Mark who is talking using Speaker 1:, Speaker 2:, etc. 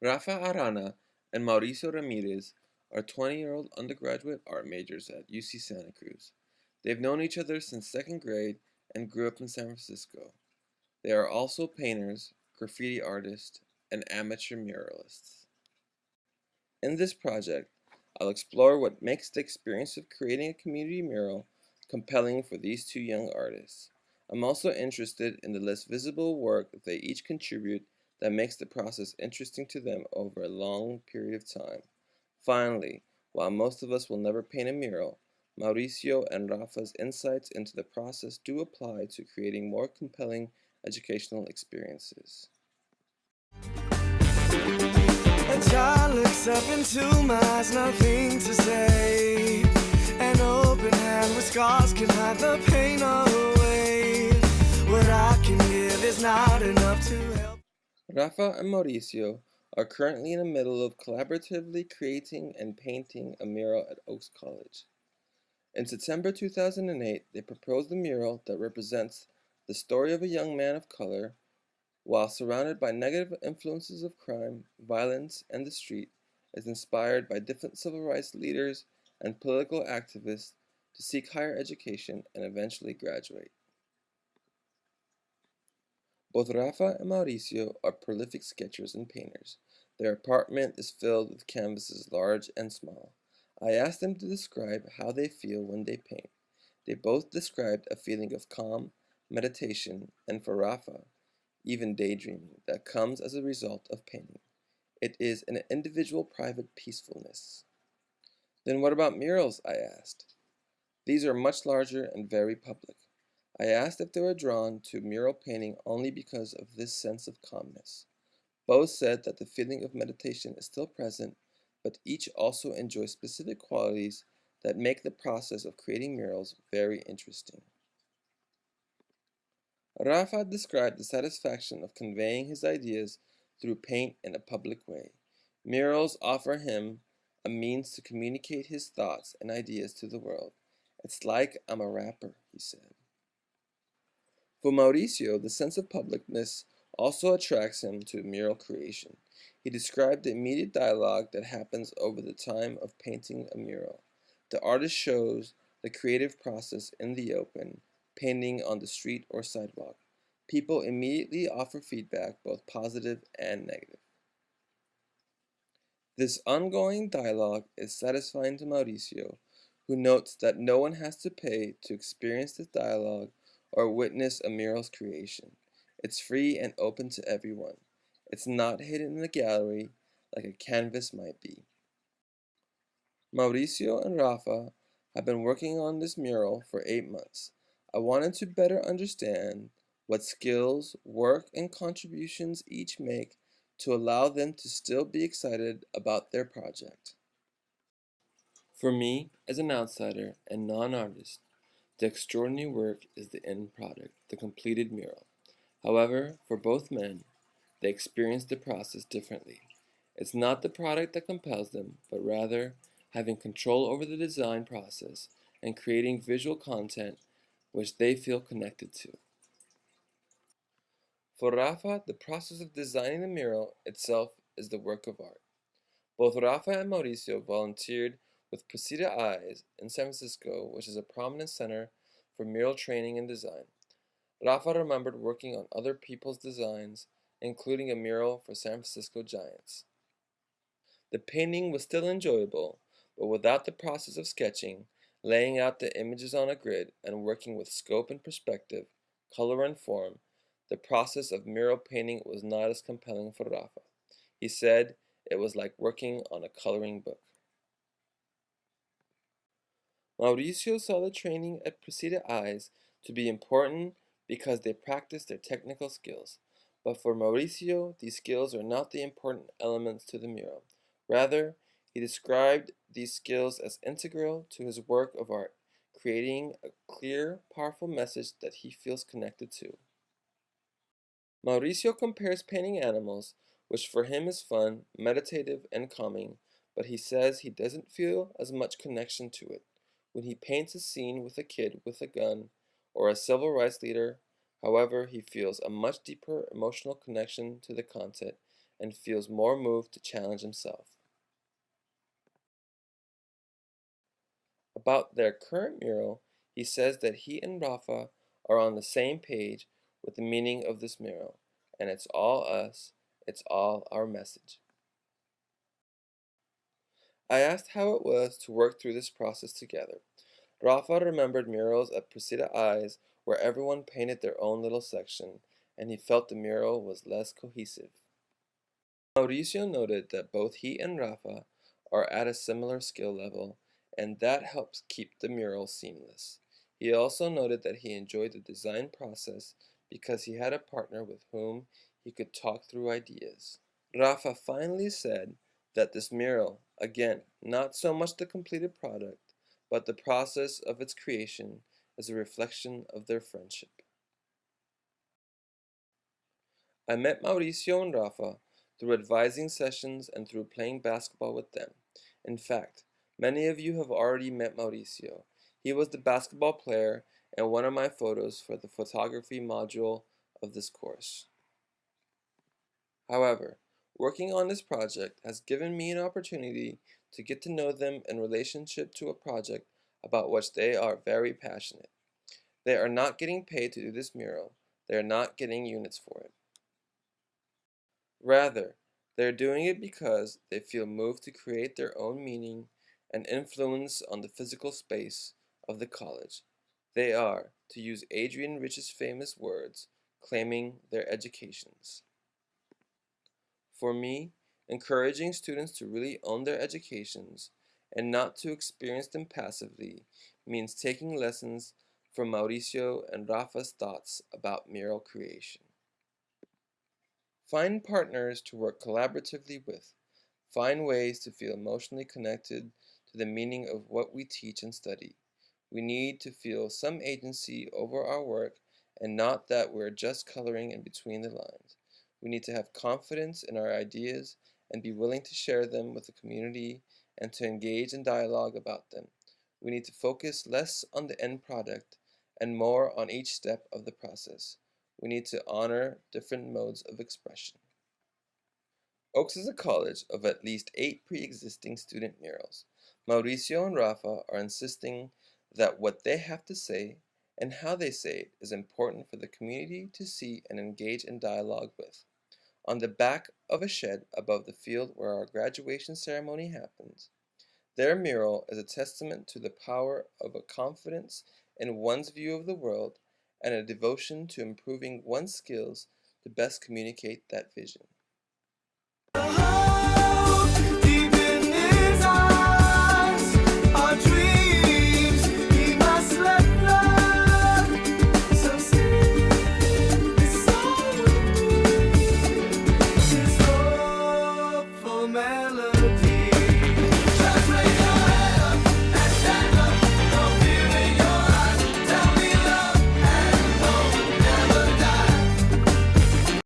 Speaker 1: Rafa Arana and Mauricio Ramirez are 20-year-old undergraduate art majors at UC Santa Cruz. They've known each other since second grade and grew up in San Francisco. They are also painters, graffiti artists, and amateur muralists. In this project, I'll explore what makes the experience of creating a community mural compelling for these two young artists. I'm also interested in the less visible work they each contribute that makes the process interesting to them over a long period of time. Finally, while most of us will never paint a mural, Mauricio and Rafa's insights into the process do apply to creating more compelling educational experiences.
Speaker 2: A child looks up into my eyes, nothing to say. An open hand with scars can hide the pain away. What I can give is not enough to help.
Speaker 1: Rafa and Mauricio are currently in the middle of collaboratively creating and painting a mural at Oaks College. In September 2008, they proposed a mural that represents the story of a young man of color. While surrounded by negative influences of crime, violence, and the street, is inspired by different civil rights leaders and political activists to seek higher education and eventually graduate. Both Rafa and Mauricio are prolific sketchers and painters. Their apartment is filled with canvases large and small. I asked them to describe how they feel when they paint. They both described a feeling of calm, meditation, and for Rafa, even daydreaming, that comes as a result of painting. It is an individual private peacefulness. Then what about murals? I asked. These are much larger and very public. I asked if they were drawn to mural painting only because of this sense of calmness. Both said that the feeling of meditation is still present, but each also enjoys specific qualities that make the process of creating murals very interesting. Rafa described the satisfaction of conveying his ideas through paint in a public way. Murals offer him a means to communicate his thoughts and ideas to the world. It's like I'm a rapper, he said. For Mauricio, the sense of publicness also attracts him to mural creation. He described the immediate dialogue that happens over the time of painting a mural. The artist shows the creative process in the open, painting on the street or sidewalk. People immediately offer feedback, both positive and negative. This ongoing dialogue is satisfying to Mauricio, who notes that no one has to pay to experience this dialogue or witness a mural's creation. It's free and open to everyone. It's not hidden in a gallery like a canvas might be. Mauricio and Rafa have been working on this mural for 8 months. I wanted to better understand what skills, work, and contributions each make to allow them to still be excited about their project. For me, as an outsider and non-artist, the extraordinary work is the end product, the completed mural. However, for both men, they experience the process differently. It's not the product that compels them, but rather having control over the design process and creating visual content which they feel connected to. For Rafa, the process of designing the mural itself is the work of art. Both Rafa and Mauricio volunteered with Precita Eyes in San Francisco, which is a prominent center for mural training and design. Rafa remembered working on other people's designs, including a mural for San Francisco Giants. The painting was still enjoyable, but without the process of sketching, laying out the images on a grid, and working with scope and perspective, color and form, the process of mural painting was not as compelling for Rafa. He said it was like working on a coloring book. Mauricio saw the training at Precita Eyes to be important because they practiced their technical skills. But for Mauricio, these skills are not the important elements to the mural. Rather, he described these skills as integral to his work of art, creating a clear, powerful message that he feels connected to. Mauricio compares painting animals, which for him is fun, meditative, and calming, but he says he doesn't feel as much connection to it. When he paints a scene with a kid with a gun or a civil rights leader, however, he feels a much deeper emotional connection to the content and feels more moved to challenge himself. About their current mural, he says that he and Rafa are on the same page with the meaning of this mural, and it's all us, it's all our message. I asked how it was to work through this process together. Rafa remembered murals at Presida Eyes where everyone painted their own little section, and he felt the mural was less cohesive. Mauricio noted that both he and Rafa are at a similar skill level, and that helps keep the mural seamless. He also noted that he enjoyed the design process because he had a partner with whom he could talk through ideas. Rafa finally said that this mural, again, not so much the completed product, but the process of its creation, is a reflection of their friendship. I met Mauricio and Rafa through advising sessions and through playing basketball with them. In fact, many of you have already met Mauricio. He was the basketball player in one of my photos for the photography module of this course. However, working on this project has given me an opportunity to get to know them in relationship to a project about which they are very passionate. They are not getting paid to do this mural. They are not getting units for it. Rather, they are doing it because they feel moved to create their own meaning and influence on the physical space of the college. They are, to use Adrian Rich's famous words, claiming their educations. For me, encouraging students to really own their educations and not to experience them passively means taking lessons from Mauricio and Rafa's thoughts about mural creation. Find partners to work collaboratively with. Find ways to feel emotionally connected to the meaning of what we teach and study. We need to feel some agency over our work and not that we're just coloring in between the lines. We need to have confidence in our ideas and be willing to share them with the community and to engage in dialogue about them. We need to focus less on the end product and more on each step of the process. We need to honor different modes of expression. Oaks is a college of at least 8 pre-existing student murals. Mauricio and Rafa are insisting that what they have to say and how they say it is important for the community to see and engage in dialogue with. On the back of a shed above the field where our graduation ceremony happens, their mural is a testament to the power of a confidence in one's view of the world and a devotion to improving one's skills to best communicate that vision.